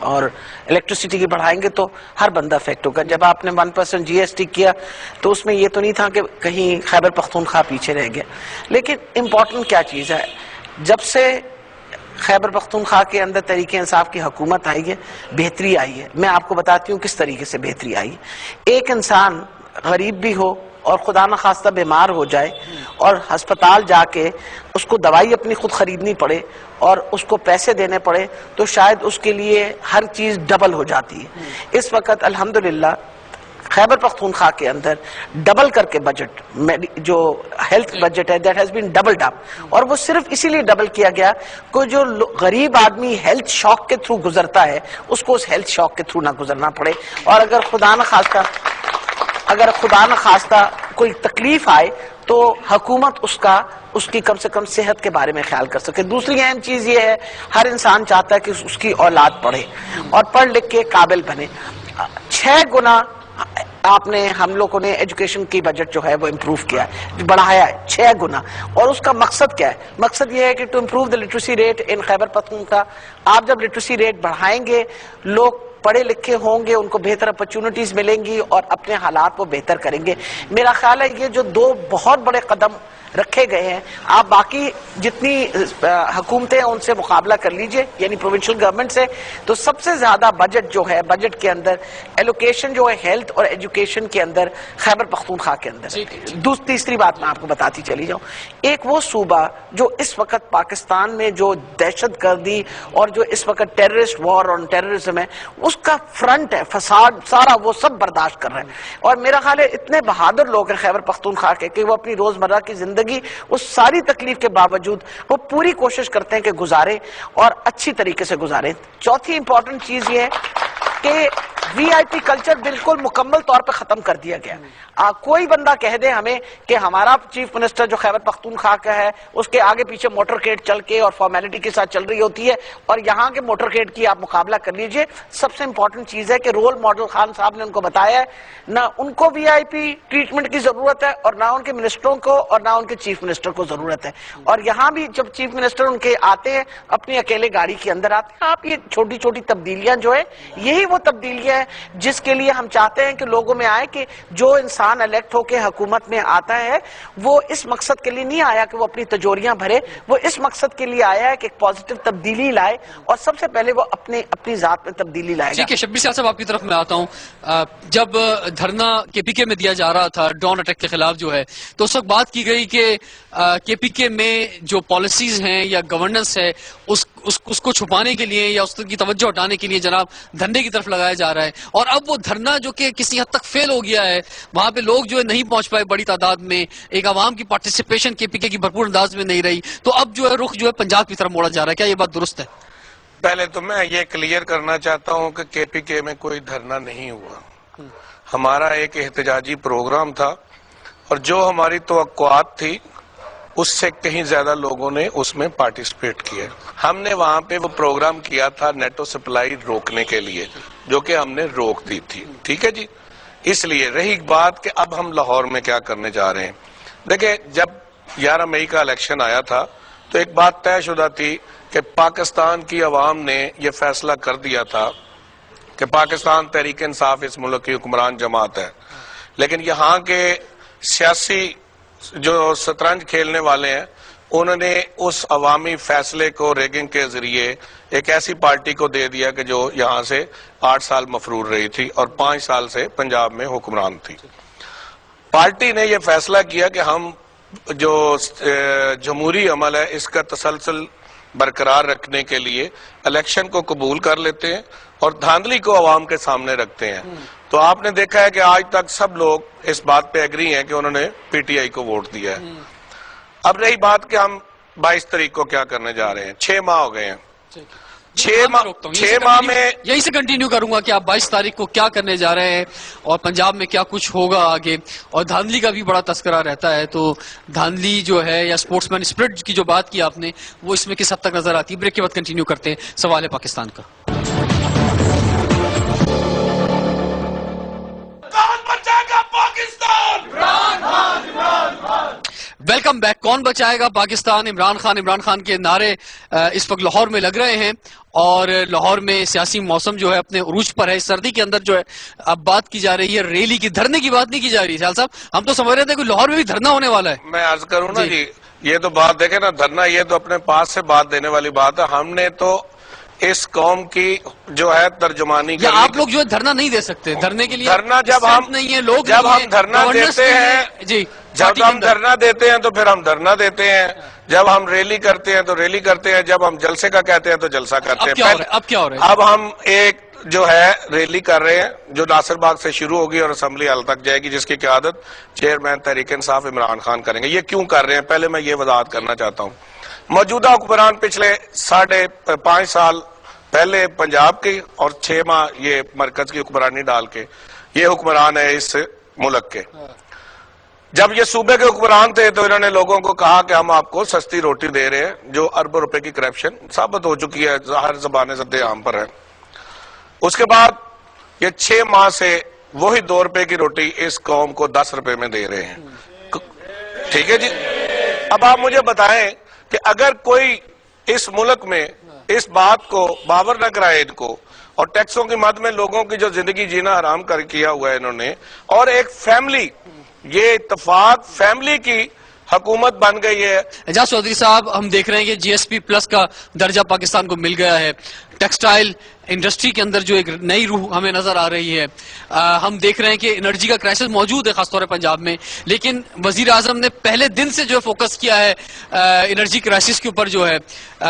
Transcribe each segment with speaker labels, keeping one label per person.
Speaker 1: اور الیکٹریسٹی کی بڑھائیں گے تو ہر بندہ افیکٹ ہوگا. جب آپ نے 1% GST کیا تو اس میں یہ تو نہیں تھا کہ کہیں خیبر پختونخوا پیچھے رہ گیا. لیکن امپورٹنٹ کیا چیز ہے, جب سے خیبر پختونخوا کے اندر تحریک انصاف کی حکومت آئی ہے بہتری آئی ہے. میں آپ کو بتاتی ہوں کس طریقے سے بہتری آئی. ایک انسان غریب بھی ہو اور خدا نخواستہ بیمار ہو جائے اور ہسپتال جا کے اس کو دوائی اپنی خود خریدنی پڑے اور اس کو پیسے دینے پڑے تو شاید اس کے لیے ہر چیز ڈبل ہو جاتی ہے. اس وقت الحمدللہ خیبر پختونخوا کے اندر ڈبل کر کے بجٹ جو ہیلتھ بجٹ ہے دیٹ ہیز بین ڈبلڈ اپ, اور وہ صرف اسی لیے ڈبل کیا گیا کہ جو غریب آدمی ہیلتھ شاک کے تھرو گزرتا ہے اس کو اس ہیلتھ شاک کے تھرو نہ گزرنا پڑے, اور اگر خدا نخواستہ کوئی تکلیف آئے تو حکومت اس کی کم سے کم صحت کے بارے میں خیال کر سکے. دوسری اہم چیز یہ ہے ہر انسان چاہتا ہے کہ اس کی اولاد پڑھے اور پڑھ لکھ کے قابل بنے. 6 گنا آپ نے ہم لوگوں نے ایجوکیشن کی بجٹ جو ہے وہ امپروو کیا ہے, بڑھایا ہے 6 گنا. اور اس کا مقصد کیا ہے؟ مقصد یہ ہے کہ to improve the literacy rate in Khyber Pakhtunkhwa. آپ جب لٹریسی ریٹ بڑھائیں گے لوگ پڑھے لکھے ہوں گے, ان کو بہتر اپرچونٹیز ملیں گی اور اپنے حالات کو بہتر کریں گے. میرا خیال ہے یہ جو 2 بہت بڑے قدم رکھے گئے ہیں, آپ باقی جتنی حکومتیں ہیں ان سے مقابلہ کر لیجئے, یعنی پروونشل گورنمنٹ سے, تو سب سے زیادہ بجٹ جو ہے بجٹ کے اندر ایلوکیشن جو ہے ہیلتھ اور ایجوکیشن کے اندر خیبر پختونخوا کے اندر. تیسری بات میں آپ کو بتاتی چلی جاؤں, ایک وہ صوبہ جو اس وقت پاکستان میں جو دہشت گردی اور جو اس وقت ٹیررسٹ وار اور ٹیررزم ہے اس کا فرنٹ ہے, فساد سارا وہ سب برداشت کر رہے ہیں. اور میرا خیال ہے اتنے بہادر لوگ ہیں خیبر پختونخوا کے کہ وہ اپنی روزمرہ کی زندگی اس ساری تکلیف کے باوجود وہ پوری کوشش کرتے ہیں کہ گزاریں اور اچھی طریقے سے گزاریں. چوتھی امپورٹنٹ چیز یہ ہے کہ VIP کلچر بالکل مکمل طور پہ ختم کر دیا گیا. کوئی بندہ کہہ دے ہمیں کہ ہمارا چیف منسٹر جو خیبر پختونخوا کا ہے اس کے آگے پیچھے موٹرکیڈ چل کے اور فارمیلٹی کے ساتھ چل رہی ہوتی ہے, اور یہاں کے موٹرکیڈ کی آپ مقابلہ کر لیجئے. سب سے امپورٹنٹ چیز ہے کہ رول ماڈل خان صاحب نے ان کو بتایا ہے, نہ ان کو VIP ٹریٹمنٹ کی ضرورت ہے اور نہ ان کے منسٹروں کو اور نہ ان کے چیف منسٹر کو ضرورت ہے. اور یہاں بھی جب چیف منسٹر ان کے آتے ہیں اپنی اکیلے گاڑی کے اندر آتے ہیں. آپ یہ چھوٹی چھوٹی تبدیلیاں جو ہے یہی وہ تبدیلیاں ہیں جس کے لیے ہم چاہتے ہیں کہ لوگوں میں آئے کہ جو انسان الیکٹ ہو کے حکومت میں آتا ہے وہ اس مقصد کے لیے نہیں آیا کہ وہ اپنی تجوریاں بھرے, وہ اس مقصد کے لیے آیا ہے کہ ایک پازیٹیو تبدیلی لائے, اور سب سے پہلے وہ اپنی ذات میں تبدیلی لائے گا.
Speaker 2: ٹھیک ہے, شبیر صاحب آپ کی طرف میں آتا ہوں. جب دھرنا KPK میں دیا جا رہا تھا ڈرون اٹیک کے خلاف جو ہے, تو اس وقت بات کی گئی کہ KPK میں جو پالیسیز ہیں یا گورننس ہے اس کو چھپانے کے لیے یا اس کی توجہ ہٹانے کے لیے جناب دھرنے کی طرف لگایا جا رہا ہے. اور اب وہ دھرنا جو کہ کسی حد تک فیل ہو گیا ہے, وہاں پہ لوگ جو ہے نہیں پہنچ پائے بڑی تعداد میں, ایک عوام کی پارٹیسپیشن KPK کی بھرپور انداز میں نہیں رہی, تو اب جو ہے رخ جو ہے پنجاب کی طرف موڑا جا رہا ہے. کیا یہ بات درست ہے؟
Speaker 3: پہلے تو میں یہ کلیئر کرنا چاہتا ہوں کہ KPK میں کوئی دھرنا نہیں ہوا. ہمارا ایک احتجاجی پروگرام تھا اور جو ہماری توقعات تھی اس سے کہیں زیادہ لوگوں نے اس میں پارٹیسپیٹ کیا. ہم نے وہاں پہ وہ پروگرام کیا تھا نیٹو سپلائی روکنے کے لیے, جو کہ ہم نے روک دی تھی. ٹھیک ہے جی. اس لیے رہی بات کہ اب ہم لاہور میں کیا کرنے جا رہے ہیں. دیکھیں, جب 11 مئی کا الیکشن آیا تھا تو ایک بات طے شدہ تھی کہ پاکستان کی عوام نے یہ فیصلہ کر دیا تھا کہ پاکستان تحریک انصاف اس ملک کی حکمران جماعت ہے. لیکن یہاں کے سیاسی جو شطرنج کھیلنے والے ہیں انہوں نے اس عوامی فیصلے کو ریگنگ کے ذریعے ایک ایسی پارٹی کو دے دیا کہ جو یہاں سے 8 سال مفرور رہی تھی اور 5 سال سے پنجاب میں حکمران تھی. پارٹی نے یہ فیصلہ کیا کہ ہم جو جمہوری عمل ہے اس کا تسلسل برقرار رکھنے کے لیے الیکشن کو قبول کر لیتے ہیں اور دھاندلی کو عوام کے سامنے رکھتے ہیں. تو آپ نے دیکھا ہے کہ آج تک سب لوگ اس بات پہ ایگری ہیں کہ انہوں نے PTI کو ووٹ دیا ہے. اب رہی بات کہ ہم 22 تاریخ کو کیا کرنے جا رہے ہیں. 6 ماہ ہو گئے ہیں. 6 ماہ میں
Speaker 2: یہی سے کنٹینیو کروں گا کہ آپ 22 تاریخ کو کیا کرنے جا رہے ہیں اور پنجاب میں کیا کچھ ہوگا آگے. اور دھاندلی کا بھی بڑا تذکرہ رہتا ہے, تو دھاندلی جو ہے یا سپورٹس مین اسپرٹ کی جو بات کی آپ نے وہ اس میں کس حد تک نظر آتی ہے. بریک کے بعد کنٹینیو کرتے ہیں. سوال ہے پاکستان کا. ویلکم کم بیک کون بچائے گا پاکستان؟ عمران خان کے نعرے اس وقت لاہور میں لگ رہے ہیں اور لاہور میں سیاسی موسم جو ہے اپنے عروج پر ہے. اس سردی کے اندر جو ہے اب بات کی جا رہی ہے ریلی کی, دھرنے کی بات نہیں کی جا رہی. سیال صاحب ہم تو سمجھ رہے تھے کہ لاہور میں بھی دھرنا ہونے والا ہے.
Speaker 3: میں عرض کروں نا جی, یہ تو بات دیکھیں نا, دھرنا یہ تو اپنے پاس سے بات دینے والی بات ہے. ہم نے تو اس قوم کی جو ہے ترجمانی
Speaker 2: یا آپ لوگ جو ہے دھرنا نہیں دے سکتے, دھرنے کے لیے
Speaker 3: دھرنا جب ہم
Speaker 2: نہیں ہے لوگ,
Speaker 3: جب ہم دھرنا دیتے ہیں,
Speaker 2: جی
Speaker 3: جب ہم دھرنا دیتے ہیں تو پھر ہم دھرنا دیتے ہیں, جب ہم ریلی کرتے ہیں تو ریلی کرتے ہیں, جب ہم جلسے کا کہتے ہیں تو جلسہ کرتے ہیں.
Speaker 2: اب کیا ہو رہا ہے؟
Speaker 3: اب ہم ایک جو ہے ریلی کر رہے ہیں جو ناصر باغ سے شروع ہوگی اور اسمبلی ہال تک جائے گی, جس کی قیادت چیئرمین تحریک انصاف عمران خان کریں گے. یہ کیوں کر رہے ہیں پہلے میں یہ وضاحت کرنا چاہتا ہوں. موجودہ حکمران پچھلے 5.5 سال پہلے پنجاب کی اور 6 ماہ یہ مرکز کی حکمرانی ڈال کے یہ حکمران ہے اس ملک کے. جب یہ صوبے کے حکمران تھے تو انہوں نے لوگوں کو کہا کہ ہم آپ کو سستی روٹی دے رہے ہیں, جو اربوں روپے کی کرپشن ثابت ہو چکی ہے, ہر زبان زد عام پر ہے. اس کے بعد یہ 6 ماہ سے وہی 2 روپے کی روٹی اس قوم کو 10 روپے میں دے رہے ہیں. ٹھیک ہے جی, اب آپ مجھے بتائیں کہ اگر کوئی اس ملک میں اس بات کو باور نہ کرائے ان کو, اور ٹیکسوں کی مد میں لوگوں کی جو زندگی جینا حرام کر کیا ہوا ہے انہوں نے, اور ایک فیملی, یہ اتفاق فیملی کی حکومت بن گئی ہے.
Speaker 2: اعجاز چودھری صاحب, ہم دیکھ رہے ہیں کہ جی ایس پی پلس کا درجہ پاکستان کو مل گیا ہے. ٹیکسٹائل انڈسٹری کے اندر جو ایک نئی روح ہمیں نظر آ رہی ہے. ہم دیکھ رہے ہیں کہ انرجی کا کرائسس موجود ہے خاص طور پر پنجاب میں, لیکن وزیر اعظم نے پہلے دن سے جو فوکس کیا ہے انرجی کرائسس کے اوپر, جو ہے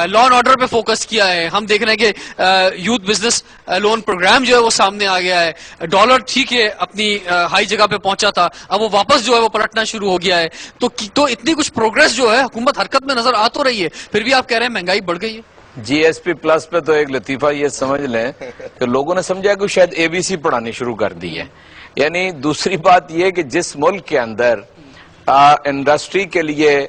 Speaker 2: لا اینڈ آرڈر پہ فوکس کیا ہے. ہم دیکھ رہے ہیں کہ یوتھ بزنس لون پروگرام جو ہے وہ سامنے آ گیا ہے. ڈالر ٹھیک ہے اپنی ہائی جگہ پہ پہنچا تھا, اب وہ واپس جو ہے وہ پلٹنا شروع ہو گیا ہے. تو اتنی کچھ پروگرس جو ہے حکومت حرکت میں نظر آ تو رہی ہے, پھر بھی آپ کہہ رہے ہیں مہنگائی بڑھ گئی ہے.
Speaker 4: جی ایس پی پلس پہ تو ایک لطیفہ یہ سمجھ لیں کہ لوگوں نے سمجھا کہ شاید اے بی سی پڑھانی شروع کر دی ہے. یعنی دوسری بات یہ کہ جس ملک کے اندر انڈسٹری کے لیے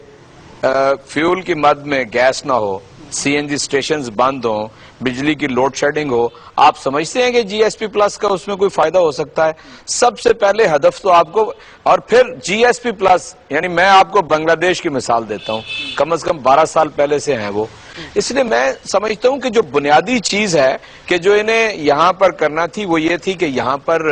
Speaker 4: فیول کی مد میں گیس نہ ہو, سی این جی اسٹیشنز بند ہوں, بجلی کی لوڈ شیڈنگ ہو, آپ سمجھتے ہیں کہ جی ایس پی پلس کا اس میں کوئی فائدہ ہو سکتا ہے؟ سب سے پہلے ہدف تو آپ کو, اور پھر جی ایس پی پلس, یعنی میں آپ کو بنگلہ دیش کی مثال دیتا ہوں, کم از کم 12 سال پہلے سے ہیں وہ. اس لیے میں سمجھتا ہوں کہ جو بنیادی چیز ہے کہ جو انہیں یہاں پر کرنا تھی وہ یہ تھی کہ یہاں پر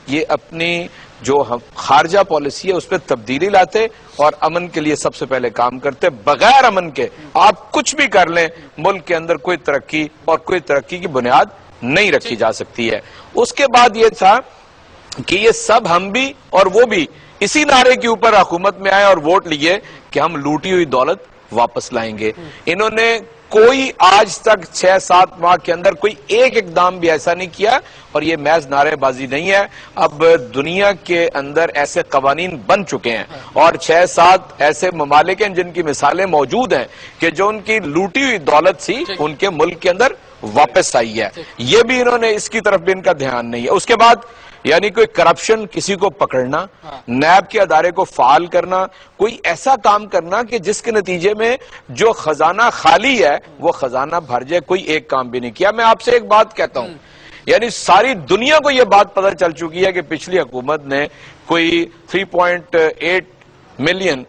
Speaker 4: یہ اپنی جو خارجہ پالیسی ہے اس پہ تبدیلی لاتے اور امن کے لیے سب سے پہلے کام کرتے. بغیر امن کے آپ کچھ بھی کر لیں, ملک کے اندر کوئی ترقی اور کوئی ترقی کی بنیاد نہیں رکھی جا سکتی ہے. اس کے بعد یہ تھا کہ یہ سب ہم بھی اور وہ بھی اسی نعرے کے اوپر حکومت میں آئے اور ووٹ لیے کہ ہم لوٹی ہوئی دولت واپس لائیں گے. انہوں نے کوئی آج تک 6-7 ماہ کے اندر کوئی ایک اقدام بھی ایسا نہیں کیا, اور یہ محض نعرے بازی نہیں ہے. اب دنیا کے اندر ایسے قوانین بن چکے ہیں اور 6-7 ایسے ممالک ہیں جن کی مثالیں موجود ہیں کہ جو ان کی لوٹی ہوئی دولت تھی ان کے ملک کے اندر واپس آئی ہے. یہ بھی انہوں نے, اس کی طرف بھی ان کا دھیان نہیں ہے. اس کے بعد یعنی کوئی کرپشن, کسی کو پکڑنا, نیب کے ادارے کو فعال کرنا, کوئی ایسا کام کرنا کہ جس کے نتیجے میں جو خزانہ خالی ہے وہ خزانہ بھر جائے, کوئی ایک کام بھی نہیں کیا. میں آپ سے ایک بات کہتا ہوں, یعنی ساری دنیا کو یہ بات پتہ چل چکی ہے کہ پچھلی حکومت نے کوئی 3.8 ملین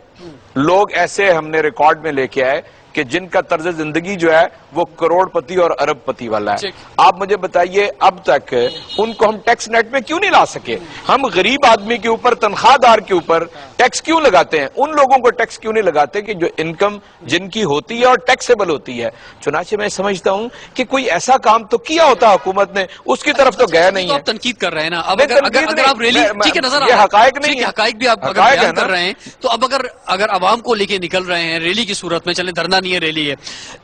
Speaker 4: لوگ ایسے ہم نے ریکارڈ میں لے کے آئے کہ جن کا طرز زندگی جو ہے وہ کروڑ پتی اور ارب پتی والا ہے. آپ مجھے بتائیے اب تک ان کو ہم ٹیکس نیٹ میں کیوں نہیں لا سکے؟ ہم غریب آدمی کے اوپر, تنخواہ دار کے اوپر ٹیکس کیوں لگاتے ہیں؟ ان لوگوں کو ٹیکس کیوں نہیں لگاتے کہ جو انکم جن کی ہوتی ہے اور ٹیکسیبل ہوتی ہے؟ چنانچہ میں سمجھتا ہوں کہ کوئی ایسا کام تو کیا ہوتا حکومت نے, اس کی طرف تو گیا نہیں ہے.
Speaker 2: آپ تنقید کر رہے ہیں نا, اب اگر آپ ریلی ٹھیک ہے نظر
Speaker 4: یہ حقائق نہیں ہے,
Speaker 2: حقائق بھی آپ بیان کر رہے ہیں, تو اب اگر عوام کو لے کے نکل رہے ہیں ریلی کی صورت میں, چلے دھرنا نہیں ہے ریلی ہے,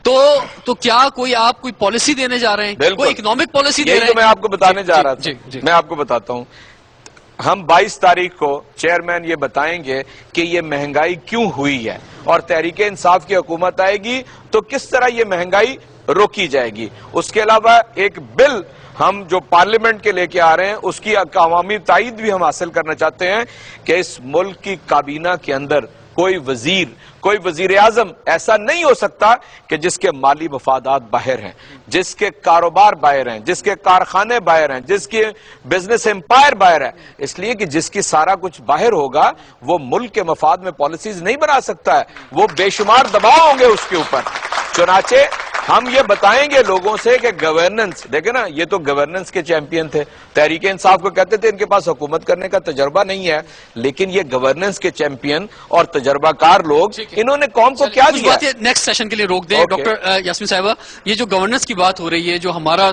Speaker 2: تو کیا کوئی آپ کوئی پالیسی دینے جا رہے ہیں, کوئی اکنامک پالیسی دے رہے ہیں؟
Speaker 4: میں آپ کو بتانے جا رہا تھا, میں آپ کو بتاتا ہوں. ہم 22 تاریخ کو چیئرمین یہ بتائیں گے کہ یہ مہنگائی کیوں ہوئی ہے, اور تحریک انصاف کی حکومت آئے گی تو کس طرح یہ مہنگائی روکی جائے گی. اس کے علاوہ ایک بل ہم جو پارلیمنٹ کے لے کے آ رہے ہیں اس کی عوامی تائید بھی ہم حاصل کرنا چاہتے ہیں کہ اس ملک کی کابینہ کے اندر کوئی وزیر اعظم ایسا نہیں ہو سکتا کہ جس کے مالی مفادات باہر ہیں، جس کے کاروبار باہر ہیں، جس کے کارخانے باہر ہیں، جس کے بزنس امپائر باہر ہے. اس لیے کہ جس کی سارا کچھ باہر ہوگا وہ ملک کے مفاد میں پالیسیز نہیں بنا سکتا ہے، وہ بے شمار دباؤ ہوں گے اس کے اوپر. چنانچہ ہم یہ بتائیں گے لوگوں سے کہ گورننس، دیکھیں نا، یہ تو گورننس کے چیمپئن تھے، تحریک انصاف کو کہتے تھے ان کے پاس حکومت کرنے کا تجربہ نہیں ہے، لیکن یہ گورننس کے چیمپئن اور تجربہ کار لوگ، انہوں نے قوم کو کیا دیا.
Speaker 2: نیکسٹ سیشن کے لیے روک دیں. ڈاکٹر یاسمین صاحبہ، یہ جو گورننس کی بات ہو رہی ہے، جو ہمارا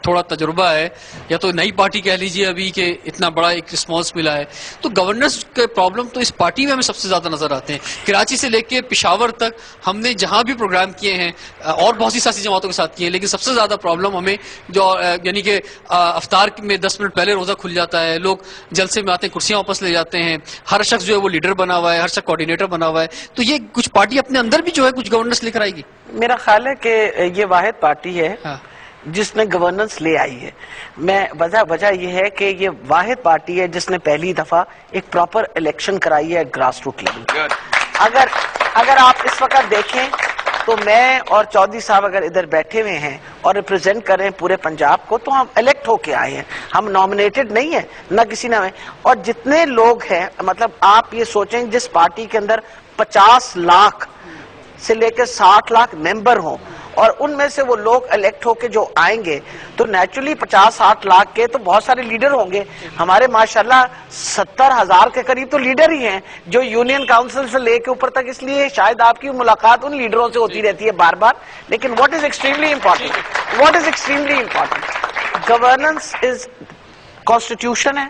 Speaker 2: تھوڑا تجربہ ہے یا تو نئی پارٹی کہہ لیجئے ابھی کہ اتنا بڑا ایک رسپانس ملا ہے، تو گورننس کے پرابلم تو اس پارٹی میں ہمیں سب سے زیادہ نظر آتے ہیں. کراچی سے لے کے پشاور تک ہم نے جہاں بھی پروگرام کیے ہیں اور بہت سی سیاسی جماعتوں کے ساتھ کیے ہیں، لیکن سب سے زیادہ پرابلم ہمیں جو یعنی کہ افطار میں 10 منٹ پہلے روزہ کھل جاتا ہے، لوگ جلسے میں آتے ہیں کرسیاں واپس لے جاتے ہیں، ہر شخص جو ہے وہ لیڈر بنا ہوا ہے، ہر شخص کوآرڈینیٹر بنا ہوا ہے. تو یہ کچھ پارٹی اپنے اندر بھی جو ہے کچھ گورننس لے کر آئے گی.
Speaker 1: میرا خیال ہے کہ یہ واحد پارٹی ہے جس نے گورننس لے آئی ہے. میں وجہ یہ ہے کہ یہ واحد پارٹی ہے جس نے پہلی دفعہ ایک پراپر الیکشن کرائی ہے گراس روٹ لیول. اگر آپ اس وقت دیکھیں تو میں اور چودھری صاحب اگر ادھر بیٹھے ہوئے ہیں اور ریپرزینٹ کر رہے ہیں پورے پنجاب کو، تو ہم الیکٹ ہو کے آئے ہیں، ہم نامنیٹڈ نہیں ہیں، نہ کسی نے. اور جتنے لوگ ہیں، مطلب آپ یہ سوچیں جس پارٹی کے اندر 50 لاکھ سے لے کے 60 لاکھ ممبر ہوں اور ان میں سے وہ لوگ الیکٹ ہو کے جو آئیں گے تو نیچرلی 50-60 لاکھ کے تو بہت سارے لیڈر ہوں گے. ہمارے ماشاءاللہ 70,000 کے قریب تو لیڈر ہی ہیں جو یونین کاؤنسل سے لے کے اوپر تک. اس لیے شاید آپ کی ملاقات ان لیڈروں سے ہوتی رہتی ہے بار بار. لیکن what is extremely important, governance is constitution ہے،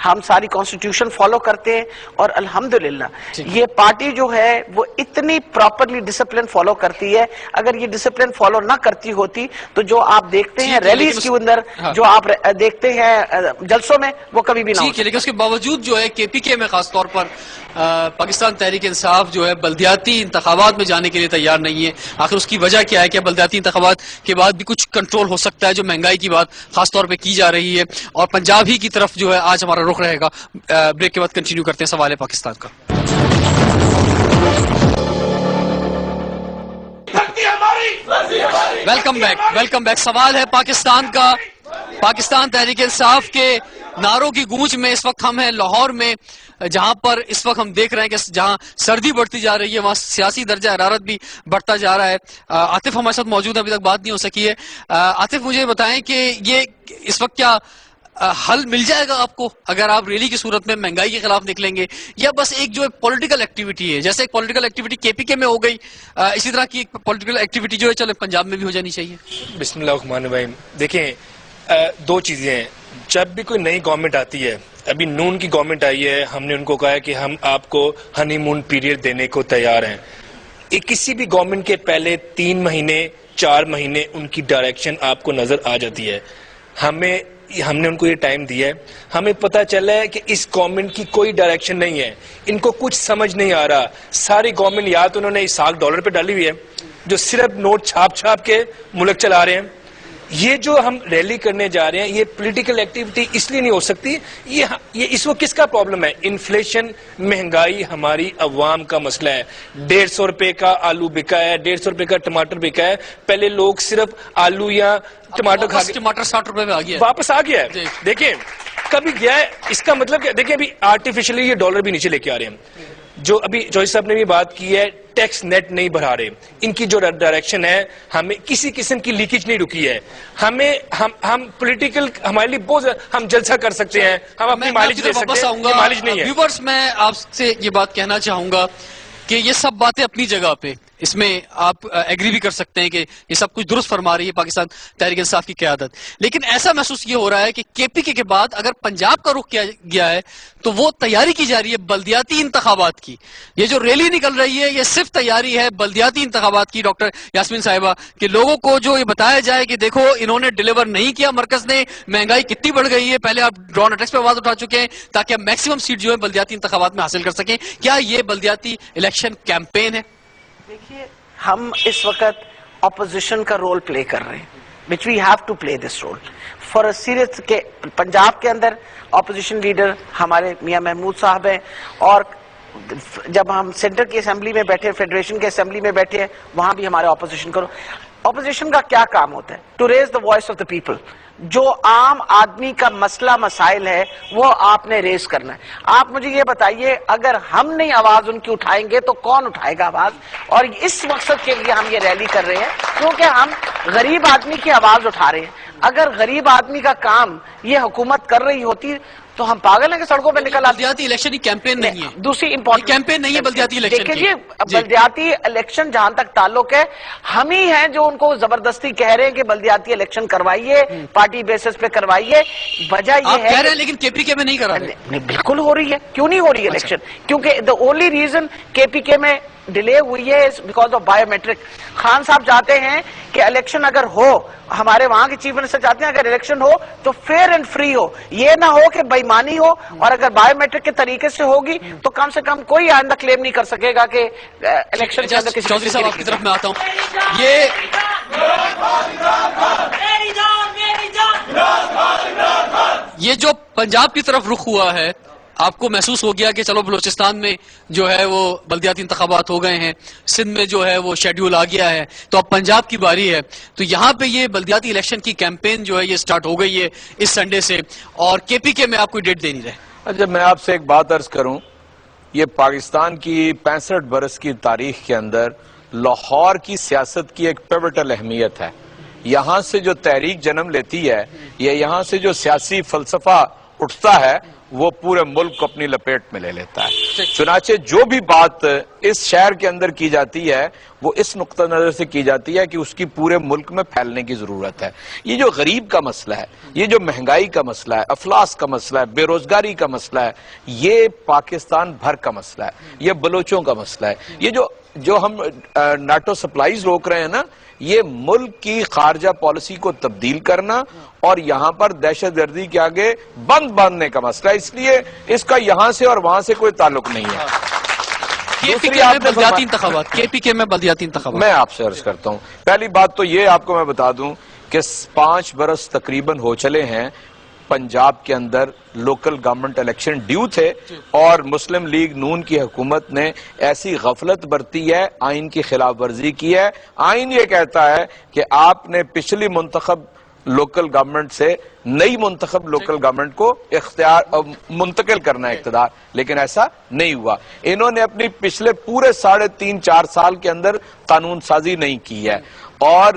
Speaker 1: ہم ساری کانسٹیٹیوشن فالو کرتے ہیں اور الحمدللہ یہ پارٹی جو ہے وہ اتنی پراپرلی ڈسپلن فالو کرتی ہے. اگر یہ ڈسپلن فالو نہ کرتی ہوتی تو جو آپ دیکھتے ہیں ریلیز کے اندر، جو آپ دیکھتے ہیں جلسوں میں، وہ کبھی بھی نہ ہوتی.
Speaker 2: لیکن اس کے باوجود جو ہے کے پی کے میں خاص طور پر پاکستان تحریک انصاف جو ہے بلدیاتی انتخابات میں جانے کے لیے تیار نہیں ہے. آخر اس کی وجہ کیا ہے؟ کہ بلدیاتی انتخابات کے بعد بھی کچھ کنٹرول ہو سکتا ہے، جو مہنگائی کی بات خاص طور پہ کی جا رہی ہے. اور پنجاب ہی کی طرف جو ہے آج ہمارا رخ رہے گا. بریک کے بعد کنٹینیو کرتے ہیں سوال ہے پاکستان کا. Welcome back. سوال ہے پاکستان کا. پاکستان تحریک انصاف کے نعروں کی گونج میں اس وقت ہم ہیں لاہور میں، جہاں پر اس وقت ہم دیکھ رہے ہیں کہ جہاں سردی بڑھتی جا رہی ہے وہاں سیاسی درجہ حرارت بھی بڑھتا جا رہا ہے. عاطف ہمارے ساتھ موجود ہے، ابھی تک بات نہیں ہو سکی ہے. عاطف مجھے بتائیں کہ یہ اس وقت کیا حل مل جائے گا آپ کو اگر آپ ریلی کی صورت میں مہنگائی کے خلاف نکلیں گے، یا بس ایک جو پولیٹیکل ایکٹیویٹی ہے، جیسے ایک پولیٹیکل ایکٹیویٹی کے پی کے میں ہو گئی، اسی طرح کی ایک پولیٹیکل ایکٹیویٹی جو ہے چلے پنجاب میں بھی ہو جانی چاہیے؟
Speaker 5: بسم اللہ الرحمن الرحیم. دیکھیں، دو چیزیں ہیں. جب بھی کوئی نئی گورنمنٹ آتی ہے، ابھی نون کی گورنمنٹ آئی ہے، ہم نے ان کو کہا ہے کہ ہم آپ کو ہنی مون پیریڈ دینے کو تیار ہیں. کسی بھی گورنمنٹ کے پہلے 3 مہینے 4 مہینے ان کی ڈائریکشن آپ کو نظر آ جاتی ہے. ہم نے ان کو یہ ٹائم دیا ہے. ہمیں پتہ چلا ہے کہ اس گورنمنٹ کی کوئی ڈائریکشن نہیں ہے، ان کو کچھ سمجھ نہیں آ رہا. ساری گورنمنٹ یا تو انہوں نے $100 پہ ڈالی ہوئی ہے، جو صرف نوٹ چھاپ کے ملک چلا رہے ہیں. یہ جو ہم ریلی کرنے جا رہے ہیں، یہ پولیٹیکل ایکٹیویٹی اس لیے نہیں ہو سکتی. یہ اس وقت کس کا پرابلم ہے؟ انفلیشن، مہنگائی ہماری عوام کا مسئلہ ہے. 150 روپے کا آلو بکا ہے، 150 روپے کا ٹماٹر بکا ہے. پہلے لوگ صرف آلو یا ٹماٹر کھا کے،
Speaker 2: ٹماٹر 60 روپے میں آ گیا،
Speaker 5: واپس آ گیا ہے. دیکھیں کبھی گیا ہے، اس کا مطلب کہ دیکھیں ابھی آرٹیفیشلی یہ ڈالر بھی نیچے لے کے آ رہے ہیں. جو ابھی جوہری صاحب نے بھی بات کی ہے، ٹیکس نیٹ نہیں بڑھا رہے. ان کی جو ڈائریکشن ہے، ہمیں کسی قسم کی لیکیج نہیں رکی ہے. ہم پولیٹیکل، ہمارے لیے بہت، ہم جلسہ کر سکتے ہیں، ہم اپنی مائلیج دے سکتے ہیں، مائلیج نہیں ہے.
Speaker 2: ویورز، میں آپ سے یہ بات کہنا چاہوں گا کہ یہ سب باتیں اپنی جگہ پہ، اس میں آپ ایگری بھی کر سکتے ہیں کہ یہ سب کچھ درست فرما رہی ہے پاکستان تحریک انصاف کی قیادت. لیکن ایسا محسوس یہ ہو رہا ہے کہ کے پی کے بعد اگر پنجاب کا رخ کیا گیا ہے تو وہ تیاری کی جا رہی ہے بلدیاتی انتخابات کی. یہ جو ریلی نکل رہی ہے یہ صرف تیاری ہے بلدیاتی انتخابات کی. ڈاکٹر یاسمین صاحبہ، کہ لوگوں کو جو یہ بتایا جائے کہ دیکھو انہوں نے ڈیلیور نہیں کیا، مرکز نے، مہنگائی کتنی بڑھ گئی ہے. پہلے آپ ڈرون اٹیکس پہ آواز اٹھا چکے ہیں تاکہ آپ میکسیمم سیٹ جو ہے بلدیاتی انتخابات میں حاصل کر سکیں. کیا یہ بلدیاتی الیکشن کیمپین ہے؟
Speaker 1: دیکھیے، ہم اس وقت اپوزیشن کا رول پلے کر رہے ہیں، which we have to play this role for a serious. Punjab کے اندر اپوزیشن لیڈر ہمارے میاں محمود صاحب ہیں، اور جب ہم سینٹر کی اسمبلی میں بیٹھے، فیڈریشن کے اسمبلی میں بیٹھے ہیں، وہاں بھی ہمارے اپوزیشن کرو. اپوزیشن کا کیا کام ہوتا ہے؟ To raise the voice of the people. جو عام آدمی کا مسئلہ مسائل ہے وہ آپ نے ریز کرنا ہے. آپ مجھے یہ بتائیے، اگر ہم نہیں آواز ان کی اٹھائیں گے تو کون اٹھائے گا آواز؟ اور اس مقصد کے لیے ہم یہ ریلی کر رہے ہیں، کیونکہ ہم غریب آدمی کی آواز اٹھا رہے ہیں. اگر غریب آدمی کا کام یہ حکومت کر رہی ہوتی تو ہم پاگل ہیں کہ سڑکوں پہ نکل آتے.
Speaker 2: بلدیاتی الیکشن کی کیمپین نہیں ہے.
Speaker 1: دوسری امپورٹنٹ
Speaker 2: کیمپین نہیں ہے بلدیاتی الیکشن کی.
Speaker 1: دیکھیے بلدیاتی الیکشن جہاں تک تعلق ہے، ہم ہی ہیں جو ان کو زبردستی کہہ رہے ہیں کہ بلدیاتی الیکشن کروائیے، پارٹی بیسس پہ کروائیے. وجہ
Speaker 2: آپ
Speaker 1: یہ
Speaker 2: کہہ
Speaker 1: ہے
Speaker 2: رہے ہیں لیکن کے پی کے میں نہیں کرا رہے.
Speaker 1: نہیں، بالکل ہو رہی ہے. کیوں نہیں ہو رہی ہے الیکشن؟ کیونکہ دا اونلی ریزن کے پی کے میں ڈیلے ہوئی ہے because of biometric. Khan صاحب چاہتے ہیں کہ الیکشن اگر ہو، ہمارے وہاں کے چیف منسٹر چاہتے ہیں اگر الیکشن ہو تو فیئر اینڈ فری ہو، یہ نہ ہو کہ بےمانی ہو. اور اگر بایو میٹرک کے طریقے سے ہوگی تو کم سے کم کوئی آئندہ کلیم نہیں کر سکے گا کہ الیکشن کے اندر کسی
Speaker 2: چودھری صاحب آپ کی طرف میں آتا ہوں. یہ جو پنجاب کی طرف رخ ہوا ہے، آپ کو محسوس ہو گیا کہ چلو بلوچستان میں جو ہے وہ بلدیاتی انتخابات ہو گئے ہیں، سندھ میں جو ہے وہ شیڈیول آ گیا ہے، تو اب پنجاب کی باری ہے. تو یہاں پہ یہ بلدیاتی الیکشن کی کیمپین جو ہے یہ سٹارٹ ہو گئی ہے اس سنڈے سے، اور کے پی کے میں آپ کوئی ڈیٹ دے نہیں رہے.
Speaker 4: اچھا، میں آپ سے ایک بات عرض کروں. یہ پاکستان کی 65 برس کی تاریخ کے اندر لاہور کی سیاست کی ایک پیوٹل اہمیت ہے. یہاں سے جو تحریک جنم لیتی ہے یا یہاں سے جو سیاسی فلسفہ اٹھتا ہے وہ پورے ملک کو اپنی لپیٹ میں لے لیتا ہے. چنانچہ جو بھی بات اس شہر کے اندر کی جاتی ہے وہ اس نقطہ نظر سے کی جاتی ہے کہ اس کی پورے ملک میں پھیلنے کی ضرورت ہے. یہ جو غریب کا مسئلہ ہے، یہ جو مہنگائی کا مسئلہ ہے، افلاس کا مسئلہ ہے، بے روزگاری کا مسئلہ ہے، یہ پاکستان بھر کا مسئلہ ہے. یہ بلوچوں کا مسئلہ ہے. یہ جو ہم نیٹو سپلائیز روک رہے ہیں نا، یہ ملک کی خارجہ پالیسی کو تبدیل کرنا اور یہاں پر دہشت گردی کے آگے بند باندھنے کا مسئلہ ہے. اس لیے اس کا یہاں سے اور وہاں سے کوئی تعلق نہیں ہے.
Speaker 2: کے پی کے میں بلدیاتی انتخابات، کے پی کے میں بلدیاتی انتخابات،
Speaker 4: میں آپ سے عرض کرتا ہوں. پہلی بات تو یہ آپ کو میں بتا دوں کہ 5 برس تقریباً ہو چلے ہیں پنجاب کے اندر لوکل گورنمنٹ الیکشن ڈیو تھے، اور مسلم لیگ نون کی حکومت نے ایسی غفلت برتی ہے، آئین کی خلاف ورزی کی ہے. آئین یہ کہتا ہے کہ آپ نے پچھلی منتخب لوکل گورنمنٹ سے نئی منتخب لوکل گورنمنٹ کو اختیار منتقل کرنا ہے اقتدار، لیکن ایسا نہیں ہوا. انہوں نے اپنی پچھلے پورے 3.5-4 سال کے اندر قانون سازی نہیں کی ہے، اور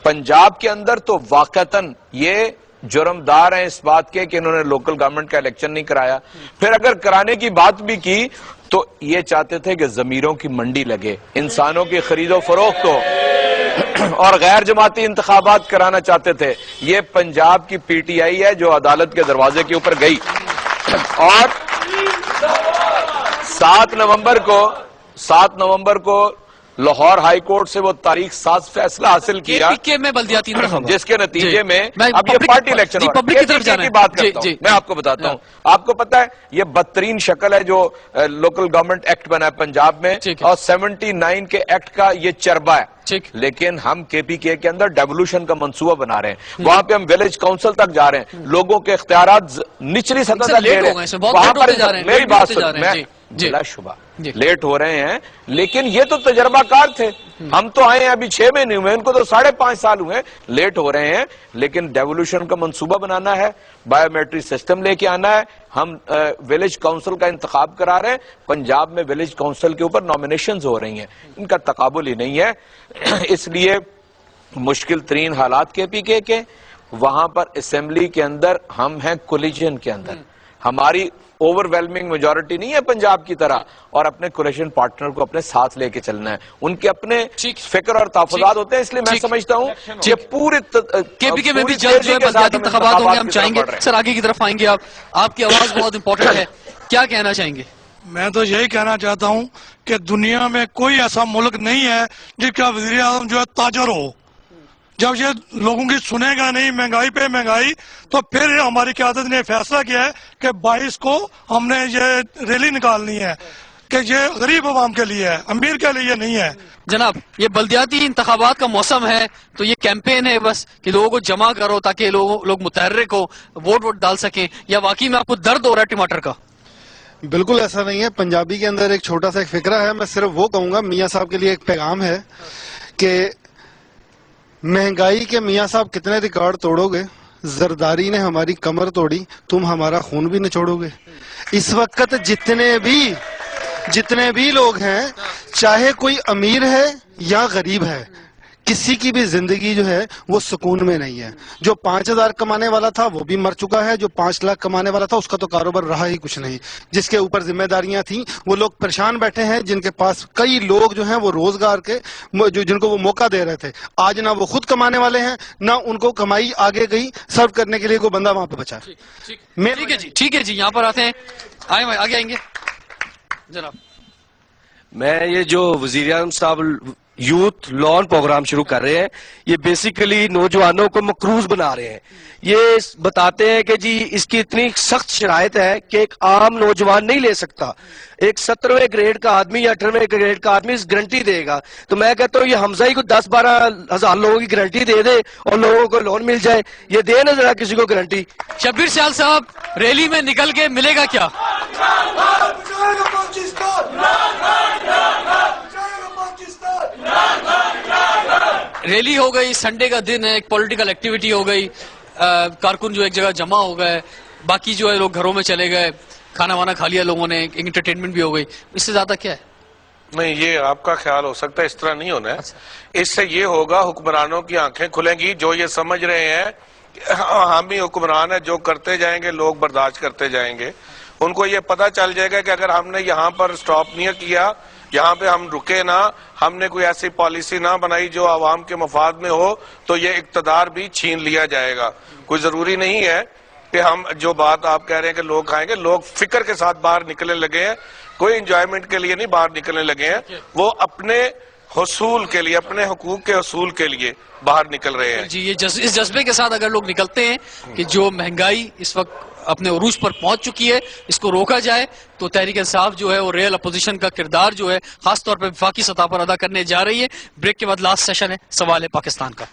Speaker 4: پنجاب کے اندر تو واقعتاً یہ جرمدار ہیں اس بات کے کہ انہوں نے لوکل گورنمنٹ کا الیکشن نہیں کرایا. پھر اگر کرانے کی بات بھی کی تو یہ چاہتے تھے کہ ضمیروں کی منڈی لگے، انسانوں کی خرید و فروخت ہو، اور غیر جماعتی انتخابات کرانا چاہتے تھے. یہ پنجاب کی پی ٹی آئی ہے جو عدالت کے دروازے کے اوپر گئی، اور 7 نومبر کو لاہور ہائی کورٹ سے وہ تاریخ ساز فیصلہ حاصل کیا
Speaker 2: میں بلدیاتی انتخابات
Speaker 4: جس کے نتیجے میں اب یہ پارٹی الیکشن کی بات کرتا ہوں. میں آپ کو بتاتا ہوں، آپ کو پتا ہے یہ بدترین شکل ہے جو لوکل گورنمنٹ ایکٹ بنا ہے پنجاب میں، اور 79 کے ایکٹ کا یہ چربا ہے. لیکن ہم کے پی کے اندر ڈیولوشن کا منصوبہ بنا رہے ہیں. وہاں پہ ہم ویلیج کاؤنسل تک جا رہے ہیں، لوگوں کے اختیارات نچلی سطح تک لے رہے ہیں. وہاں پر میری بات سن، بلا شبہ لیٹ ہو رہے ہیں، لیکن یہ تو تجربہ کار تھے. ہم تو آئے ہیں ابھی 6 مہینے ہوئے، ان کو تو 5.5 سال ہوئے. لیٹ ہو رہے ہیں لیکن ڈیولوشن کا منصوبہ بنانا ہے، بایو میٹرک سسٹم لے کے آنا ہے. ہم ویلیج کاؤنسل کا انتخاب کرا رہے ہیں. پنجاب میں ویلیج کاؤنسل کے اوپر نامینیشنز ہو رہی ہیں، ان کا تقابل ہی نہیں ہے. اس لیے مشکل ترین حالات کے پی کے وہاں پر اسمبلی کے اندر ہم ہیں کولیجن کے اندر. ہماری اوور ویلمنگ میجورٹی نہیں ہے پنجاب کی طرح، اور اپنے کولیشن پارٹنر کو اپنے ساتھ لے کے چلنا ہے. ان کے اپنے فکر اور تحفظات ہوتے ہیں، اس لیے میں سمجھتا ہوں کہ پورے
Speaker 2: کے پی کے میں بھی جلد جو ہے بلدیاتی انتخابات ہوں گے. ہم چاہیں گے سر آگے کی طرف آئیں گے. آپ کی آواز بہت امپورٹنٹ ہے، کیا کہنا چاہیں گے؟
Speaker 6: میں تو یہی کہنا چاہتا ہوں کہ دنیا میں کوئی ایسا ملک نہیں ہے جس کا وزیر اعظم جو ہے تاجر ہو. جب یہ لوگوں کی سنے گا نہیں، مہنگائی پہ مہنگائی، تو پھر ہماری قیادت نے فیصلہ کیا ہے کہ 22 کو ہم نے یہ ریلی نکالنی ہے کہ یہ غریب عوام کے لیے ہے، امیر کے لیے نہیں ہے.
Speaker 2: جناب، یہ بلدیاتی انتخابات کا موسم ہے تو یہ کیمپین ہے بس کہ لوگوں کو جمع کرو تاکہ لوگ متحرک ہو، ووٹ ڈال سکیں، یا واقعی میں آپ کو درد ہو رہا ہے ٹماٹر کا؟
Speaker 7: بالکل ایسا نہیں ہے. پنجابی کے اندر ایک چھوٹا سا ایک فکرہ ہے, میں صرف وہ کہوں گا, میاں صاحب کے لیے ایک پیغام ہے کہ مہنگائی کے میاں صاحب کتنے ریکارڈ توڑو گے, زرداری نے ہماری کمر توڑی, تم ہمارا خون بھی نچوڑو گے. اس وقت جتنے بھی لوگ ہیں, چاہے کوئی امیر ہے یا غریب ہے, کسی کی بھی زندگی جو ہے وہ سکون میں نہیں ہے. جو 5,000 کمانے والا تھا وہ بھی مر چکا ہے, جو 5 لاکھ کمانے والا تھا اس کا تو کاروبار رہا ہی کچھ نہیں. جس کے اوپر ذمہ داریاں تھیں وہ لوگ پریشان بیٹھے ہیں, جن کے پاس کئی لوگ جو ہیں وہ روزگار کے جن کو وہ موقع دے رہے تھے, آج نہ وہ خود کمانے والے ہیں نہ ان کو کمائی آگے گئی سرو کرنے کے لیے کوئی بندہ وہاں پہ بچا.
Speaker 2: ٹھیک ہے جی, یہاں پر آتے ہیں, آگے آئیں گے جناب.
Speaker 8: میں یہ جو وزیر اعظم صاحب یوتھ لون پروگرام شروع کر رہے ہیں, یہ بیسیکلی نوجوانوں کو مقروض بنا رہے ہیں. یہ بتاتے ہیں کہ جی اس کی اتنی سخت شرائط ہے کہ ایک عام نوجوان نہیں لے سکتا. ایک 17ویں گریڈ کا آدمی یا 18ویں گریڈ کا آدمی اس گارنٹی دے گا. تو میں کہتا ہوں یہ حمزہ ہی کو 10-12 ہزار لوگوں کی گارنٹی دے دے اور لوگوں کو لون مل جائے. یہ دے نا ذرا کسی کو گارنٹی.
Speaker 2: شبیر سیال صاحب ریلی میں نکل کے ملے گا کیا؟ ریلی ہو گئی, سنڈے کا دن ہے, ایک پولیٹیکل ایکٹیویٹی ہو گئی, کارکن جو ایک جگہ جمع ہو گئے, باقی جو ہے لوگ گھروں میں چلے گئے, کھانا وانا کھا لیا لوگوں نے, انٹرٹینمنٹ بھی ہو گئی. اس سے زیادہ کیا ہے؟
Speaker 3: نہیں, یہ آپ کا خیال ہو سکتا ہے, اس طرح نہیں ہونا ہے. اس سے یہ ہوگا حکمرانوں کی آنکھیں کھلیں گی, جو یہ سمجھ رہے ہیں کہ ہم ہی حکمران ہیں, جو کرتے جائیں گے لوگ برداشت کرتے جائیں گے. ان کو یہ پتہ چل جائے گا کہ اگر ہم نے یہاں پر سٹاپ نہیں کیا, یہاں پہ ہم رکے نہ, ہم نے کوئی ایسی پالیسی نہ بنائی جو عوام کے مفاد میں ہو, تو یہ اقتدار بھی چھین لیا جائے گا. کوئی ضروری نہیں ہے کہ ہم جو بات آپ کہہ رہے ہیں کہ لوگ کھائیں گے, لوگ فکر کے ساتھ باہر نکلنے لگے ہیں, کوئی انجوائمنٹ کے لیے نہیں باہر نکلنے لگے ہیں, وہ اپنے حصول کے لیے, اپنے حقوق کے حصول کے لیے باہر نکل رہے ہیں.
Speaker 2: جی, یہ اس جذبے کے ساتھ اگر لوگ نکلتے ہیں کہ جو مہنگائی اس وقت اپنے عروج پر پہنچ چکی ہے اس کو روکا جائے, تو تحریک انصاف جو ہے وہ ریئل اپوزیشن کا کردار جو ہے خاص طور پر وفاقی سطح پر ادا کرنے جا رہی ہے. بریک کے بعد لاسٹ سیشن ہے سوال ہے پاکستان کا.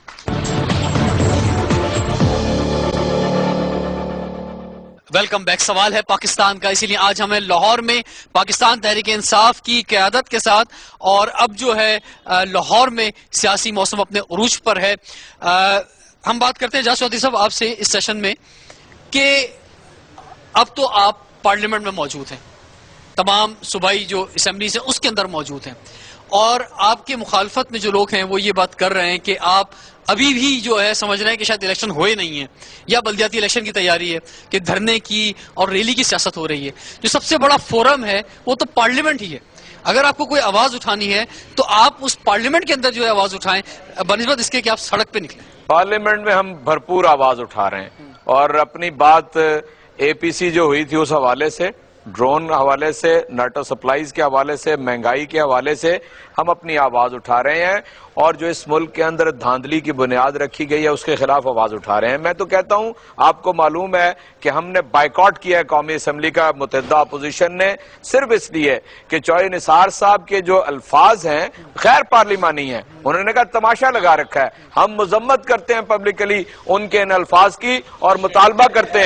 Speaker 2: Welcome back. سوال ہے پاکستان کا, اسی لیے آج ہمیں لاہور میں پاکستان تحریک انصاف کی قیادت کے ساتھ, اور اب جو ہے لاہور میں سیاسی موسم اپنے عروج پر ہے. ہم بات کرتے ہیں جاس چودھری صاحب آپ سے اس سیشن میں کہ اب تو آپ پارلیمنٹ میں موجود ہیں, تمام صوبائی جو اسمبلیز ہیں اس کے اندر موجود ہیں, اور آپ کے مخالفت میں جو لوگ ہیں وہ یہ بات کر رہے ہیں کہ آپ ابھی بھی جو ہے سمجھ رہے ہیں کہ شاید الیکشن ہوئے نہیں ہیں, یا بلدیاتی الیکشن کی تیاری ہے, کہ دھرنے کی اور ریلی کی سیاست ہو رہی ہے. جو سب سے بڑا فورم ہے وہ تو پارلیمنٹ ہی ہے. اگر آپ کو کوئی آواز اٹھانی ہے تو آپ اس پارلیمنٹ کے اندر جو ہے آواز اٹھائیں, بنسبت اس کے کہ آپ سڑک پہ نکلیں.
Speaker 4: پارلیمنٹ میں ہم بھرپور آواز اٹھا رہے ہیں, اور اپنی بات اے پی سی جو ہوئی تھی اس حوالے سے, ڈرون حوالے سے, ناٹو سپلائیز کے حوالے سے, مہنگائی کے حوالے سے ہم اپنی آواز اٹھا رہے ہیں, اور جو اس ملک کے اندر دھاندلی کی بنیاد رکھی گئی ہے اس کے خلاف آواز اٹھا رہے ہیں. میں تو کہتا ہوں, آپ کو معلوم ہے کہ ہم نے بائیکاٹ کیا ہے قومی اسمبلی کا, متحدہ اپوزیشن نے, صرف اس لیے کہ چوہے نثار صاحب کے جو الفاظ ہیں غیر پارلیمانی ہیں. انہوں نے کہا تماشا لگا رکھا ہے. ہم مذمت کرتے ہیں پبلکلی ان کے ان الفاظ کی, اور مطالبہ کرتے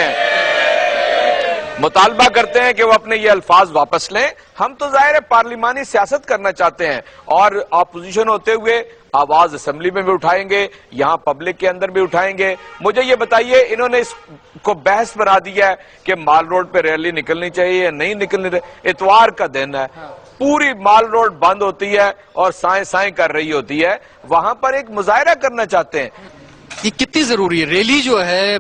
Speaker 4: ہیں کہ وہ اپنے یہ الفاظ واپس لیں. ہم تو ظاہر ہے پارلیمانی سیاست کرنا چاہتے ہیں, اور اپوزیشن ہوتے ہوئے آواز اسمبلی میں بھی اٹھائیں گے, یہاں پبلک کے اندر بھی اٹھائیں گے. مجھے یہ بتائیے, انہوں نے اس کو بحث بنا دیا ہے کہ مال روڈ پہ ریلی نکلنی چاہیے یا نہیں نکلنی چاہیے. اتوار کا دن ہے, پوری مال روڈ بند ہوتی ہے اور سائیں سائیں کر رہی ہوتی ہے, وہاں پر ایک مظاہرہ کرنا چاہتے ہیں.
Speaker 2: یہ کتنی ضروری ہے ریلی جو ہے؟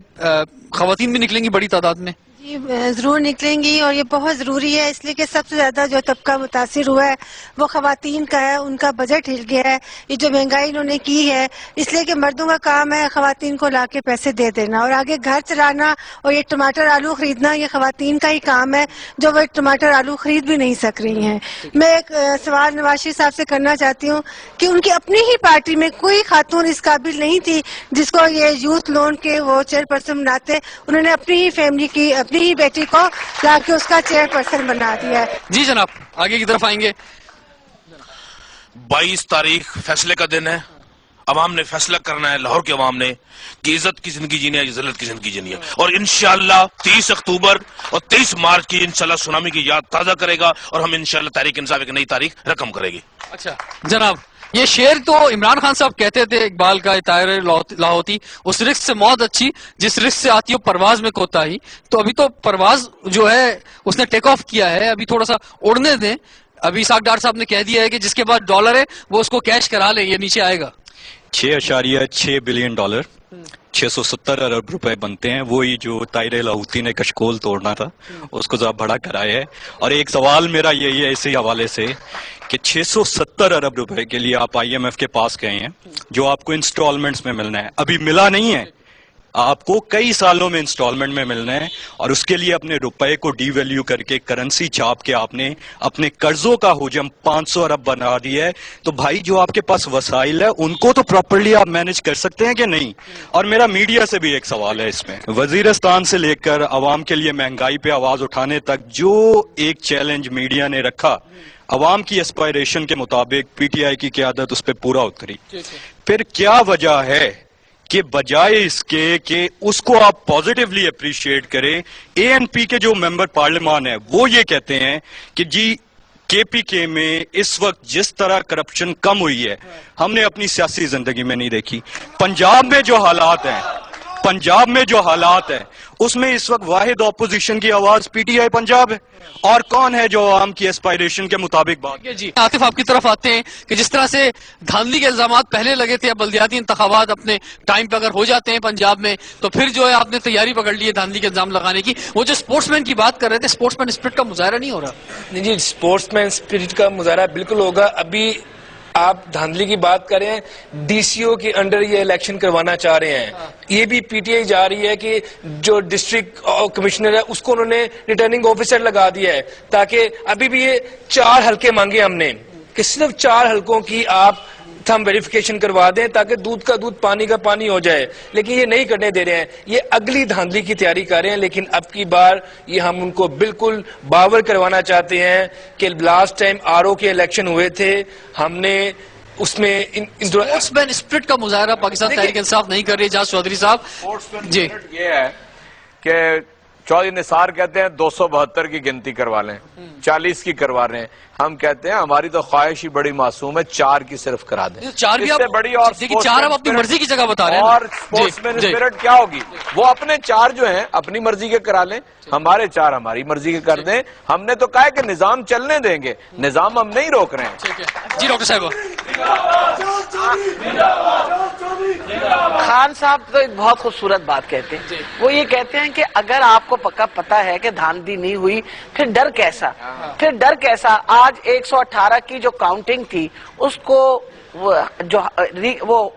Speaker 2: خواتین بھی نکلیں گی بڑی تعداد میں؟
Speaker 9: جی ضرور نکلیں گی, اور یہ بہت ضروری ہے, اس لیے کہ سب سے زیادہ جو طبقہ متاثر ہوا ہے وہ خواتین کا ہے. ان کا بجٹ ہل گیا ہے, یہ جو مہنگائی انہوں نے کی ہے, اس لیے کہ مردوں کا کام ہے خواتین کو لا کے پیسے دے دینا, اور آگے گھر چلانا, اور یہ ٹماٹر آلو خریدنا یہ خواتین کا ہی کام ہے, جو وہ ٹماٹر آلو خرید بھی نہیں سک رہی ہیں. میں ایک سوال نواز شریف صاحب سے کرنا چاہتی ہوں کہ ان کی اپنی ہی پارٹی میں کوئی خاتون اس قابل نہیں تھی جس کو یہ یوتھ لون کے وہ چیئرپرسن بناتے. انہوں نے اپنی ہی فیملی کی, اپنی ہی بیٹی کو لا کے اس کا چیئرپرسن بنا دیا ہے.
Speaker 2: جی جناب, آگے کی طرف آئیں گے.
Speaker 10: 22 تاریخ فیصلے کا دن ہے, عوام نے فیصلہ کرنا ہے، لاہور کے عوام نے، کہ عزت کی زندگی جینی ہے یا ذلت کی زندگی جینی ہے. اور انشاءاللہ 30 اکتوبر اور 23 مارچ کی انشاءاللہ سونامی کی یاد تازہ کرے گا اور ہم انشاءاللہ تحریک انصاف ایک نئی تاریخ رقم کرے گی.
Speaker 2: اچھا جناب، یہ شعر تو عمران خان صاحب کہتے تھے اقبال کا، طائر لاہوتی، اس رزق سے موت اچھی جس رزق سے آتی ہو پرواز میں کوتاہی. تو ابھی تو پرواز جو ہے اس نے ٹیک آف کیا ہے، ابھی تھوڑا سا اڑنے دیں. ابھی اسحاق ڈار صاحب نے کہہ دیا ہے کہ جس کے بعد ڈالر ہے وہ اس کو کیش کرا لیں، یہ نیچے آئے گا.
Speaker 11: 6.6 بلین ڈالر 670 ارب روپے بنتے ہیں. وہی جو طائر لاہوتی نے کشکول توڑنا تھا اس کو ذرا بڑا کرایا ہے. اور ایک سوال میرا یہی ہے اسی حوالے سے کہ 670 ارب روپے کے لیے آپ آئی ایم ایف کے پاس گئے ہیں جو آپ کو انسٹالمنٹس میں ملنا ہے، ابھی ملا نہیں ہے، آپ کو کئی سالوں میں انسٹالمنٹ میں ملنا ہے. اور اس کے لیے اپنے روپے کو ڈی ویلیو کر کے کرنسی چھاپ کے آپ نے اپنے قرضوں کا حجم 500 ارب بنا دیا ہے. تو بھائی جو آپ کے پاس وسائل ہے ان کو تو پراپرلی آپ مینج کر سکتے ہیں کہ نہیں؟ اور میرا میڈیا سے بھی ایک سوال ہے اس میں، وزیرستان سے لے کر عوام کے لیے مہنگائی پہ آواز اٹھانے تک جو ایک چیلنج میڈیا نے رکھا، عوام کی اسپائریشن کے مطابق پی ٹی آئی کی قیادت اس پہ پورا اتری. پھر کیا وجہ ہے کہ بجائے اس کے کہ اس کو آپ پازیٹیولی اپریشیٹ کریں، اے این پی کے جو ممبر پارلیمان ہیں وہ یہ کہتے ہیں کہ جی کے پی کے میں اس وقت جس طرح کرپشن کم ہوئی ہے ہم نے اپنی سیاسی زندگی میں نہیں دیکھی. پنجاب میں جو حالات ہیں اس میں اس وقت واحد اپوزیشن کی آواز پی ٹی آئی پنجاب ہے. اور کون ہے جو عوام کی اسپائریشن کے مطابق بات؟
Speaker 2: جی عاطف آپ کی طرف آتے ہیں کہ جس طرح سے دھاندلی کے الزامات پہلے لگے تھے، اب بلدیاتی انتخابات اپنے ٹائم پہ اگر ہو جاتے ہیں پنجاب میں تو پھر جو ہے آپ نے تیاری پکڑ لی ہے دھاندلی کے الزام لگانے کی. وہ جو سپورٹس مین کی بات کر رہے تھے، سپورٹس مین اسپرٹ کا مظاہرہ نہیں ہو رہا؟
Speaker 5: نہیں جی، سپورٹس مین اسپرٹ کا مظاہرہ بالکل ہوگا. ابھی آپ دھاندلی کی بات کر رہے ہیں، ڈی سی او کے انڈر یہ الیکشن کروانا چاہ رہے ہیں. یہ بھی پی ٹی آئی جا رہی ہے کہ جو ڈسٹرکٹ کمشنر ہے اس کو انہوں نے ریٹرننگ آفیسر لگا دیا ہے، تاکہ ابھی بھی یہ 4 حلقے مانگے ہم نے کہ صرف 4 حلقوں کی آپ ہم ویریفیکیشن کروا دیں تاکہ دودھ کا دودھ پانی کا پانی ہو جائے. لیکن یہ نہیں کرنے دے رہے ہیں، یہ اگلی دھاندلی کی تیاری کر رہے ہیں. لیکن اب کی بار یہ ہم ان کو بالکل باور کروانا چاہتے ہیں کہ لاسٹ ٹائم آر او کے الیکشن ہوئے تھے، ہم نے اس میں
Speaker 2: سپورٹس مین اسپرٹ کا مظاہرہ پاکستان تحریک انصاف نہیں کر رہی. جاز چودھری صاحب جی،
Speaker 4: یہ ہے کہ چودھری نثار کہتے ہیں 272 کی گنتی کروا لیں، 40 کی کروا رہے ہیں. ہم کہتے ہیں ہماری تو خواہش ہی بڑی معصوم ہے، 4 کی صرف کرا دیں.
Speaker 2: 4 بھی
Speaker 4: بڑی اور
Speaker 2: دیکھیں 4 آپ اپنی مرضی کی جگہ بتا رہے ہیں.
Speaker 4: اور سپورٹس مین اسپرٹ کیا ہوگی؟ وہ اپنے 4 جو ہیں اپنی مرضی کے کرا لیں، ہمارے 4 ہماری مرضی کے کر دیں. ہم نے تو کہا ہے کہ نظام چلنے دیں گے، نظام ہم نہیں روک رہے ہیں.
Speaker 2: جی ڈاکٹر صاحب.
Speaker 1: خان صاحب تو ایک بہت خوبصورت بات کہتے ہیں. وہ یہ کہتے ہیں کہ اگر آپ کو پکا پتا ہے کہ دھاندلی نہیں ہوئی پھر ڈر کیسا؟ آج 118 کی جو کاؤنٹنگ تھی اس کو وہ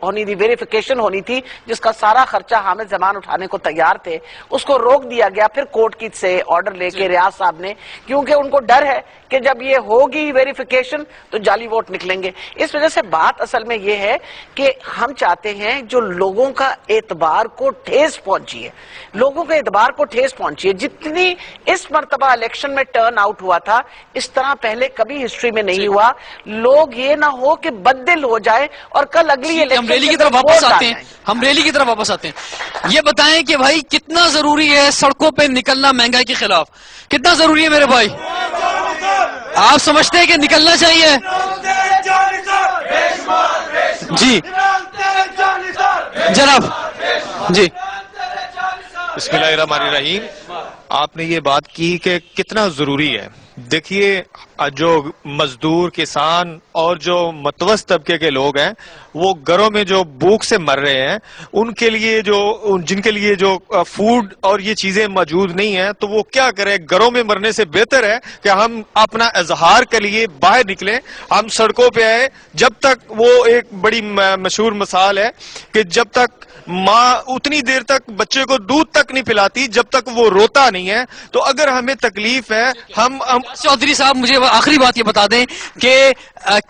Speaker 1: ہونی تھی، ویریفیکیشن ہونی تھی، جس کا سارا خرچہ حامد زمان اٹھانے کو تیار تھے، اس کو روک دیا گیا. پھر کورٹ کی سے آرڈر لے کے ریاض صاحب نے، کیونکہ ان کو ڈر ہے کہ جب یہ ہوگی ویریفیکیشن تو جعلی ووٹ نکلیں گے. اس وجہ سے بات اصل میں یہ ہے کہ ہم چاہتے ہیں جو لوگوں کا اعتبار کو ٹھیس پہنچی ہے، لوگوں کے اعتبار کو ٹھیس پہنچی ہے. جتنی اس مرتبہ الیکشن میں ٹرن آؤٹ ہوا تھا اس طرح پہلے کبھی ہسٹری میں نہیں ہوا. لوگ یہ نہ ہو کہ بددل ہو جائے اور کل اگلی
Speaker 2: ہم ریلی کی طرف واپس آتے ہیں. یہ بتائیں کہ بھائی کتنا ضروری ہے سڑکوں پہ نکلنا مہنگائی کے خلاف؟ کتنا ضروری ہے میرے بھائی؟ آپ سمجھتے ہیں کہ نکلنا چاہیے؟ جی جناب. جی
Speaker 12: بسم اللہ الرحمن الرحیم. آپ نے یہ بات کی کہ کتنا ضروری ہے. دیکھیے جو مزدور، کسان اور جو متوسط طبقے کے لوگ ہیں وہ گھروں میں جو بھوک سے مر رہے ہیں، ان کے لیے جن کے لیے جو فوڈ اور یہ چیزیں موجود نہیں ہیں تو وہ کیا کریں؟ گھروں میں مرنے سے بہتر ہے کہ ہم اپنا اظہار کے لیے باہر نکلیں، ہم سڑکوں پہ آئے. جب تک وہ ایک بڑی مشہور مثال ہے کہ جب تک ماں اتنی دیر تک بچے کو دودھ تک نہیں پلاتی جب تک وہ روتا نہیں ہے. تو اگر ہمیں تکلیف ہے، ہم
Speaker 2: چودھری صاحب مجھے آخری بات یہ بتا دیں کہ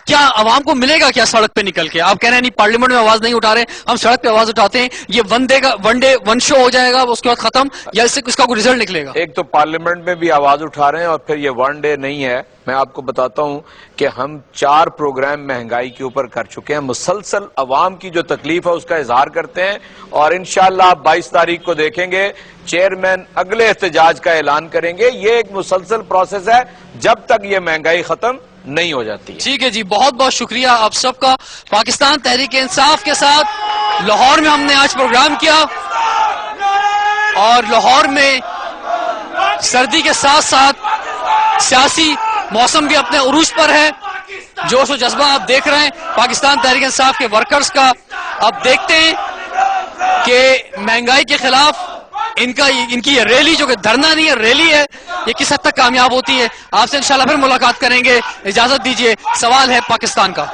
Speaker 2: کیا عوام کو ملے گا کیا سڑک پہ نکل کے؟ آپ کہہ رہے ہیں نہیں پارلیمنٹ میں آواز نہیں اٹھا رہے، ہم سڑک پہ آواز اٹھاتے ہیں، یہ ون شو ہو جائے گا اس کے بعد ختم، یا اس کا کوئی رزلٹ نکلے گا؟
Speaker 4: ایک تو پارلیمنٹ میں بھی آواز اٹھا رہے ہیں اور پھر یہ ون ڈے نہیں ہے. میں آپ کو بتاتا ہوں کہ ہم 4 پروگرام مہنگائی کے اوپر کر چکے ہیں، مسلسل عوام کی جو تکلیف ہے اس کا اظہار کرتے ہیں، اور انشاءاللہ آپ 22 تاریخ کو دیکھیں گے چیئرمین اگلے احتجاج کا اعلان کریں گے. یہ ایک مسلسل پروسیس ہے جب تک یہ مہنگائی ختم نہیں ہو جاتی.
Speaker 2: ٹھیک ہے جی، بہت بہت شکریہ آپ سب کا. پاکستان تحریک انصاف کے ساتھ لاہور میں ہم نے آج پروگرام کیا، اور لاہور میں سردی کے ساتھ ساتھ سیاسی موسم بھی اپنے عروج پر ہے. جوش و جذبہ آپ دیکھ رہے ہیں پاکستان تحریک انصاف کے ورکرز کا. اب دیکھتے ہیں کہ مہنگائی کے خلاف ان کی یہ ریلی، جو کہ دھرنا نہیں ہے ریلی ہے، یہ کس حد تک کامیاب ہوتی ہے. آپ سے انشاءاللہ پھر ملاقات کریں گے. اجازت دیجیے. سوال ہے پاکستان کا.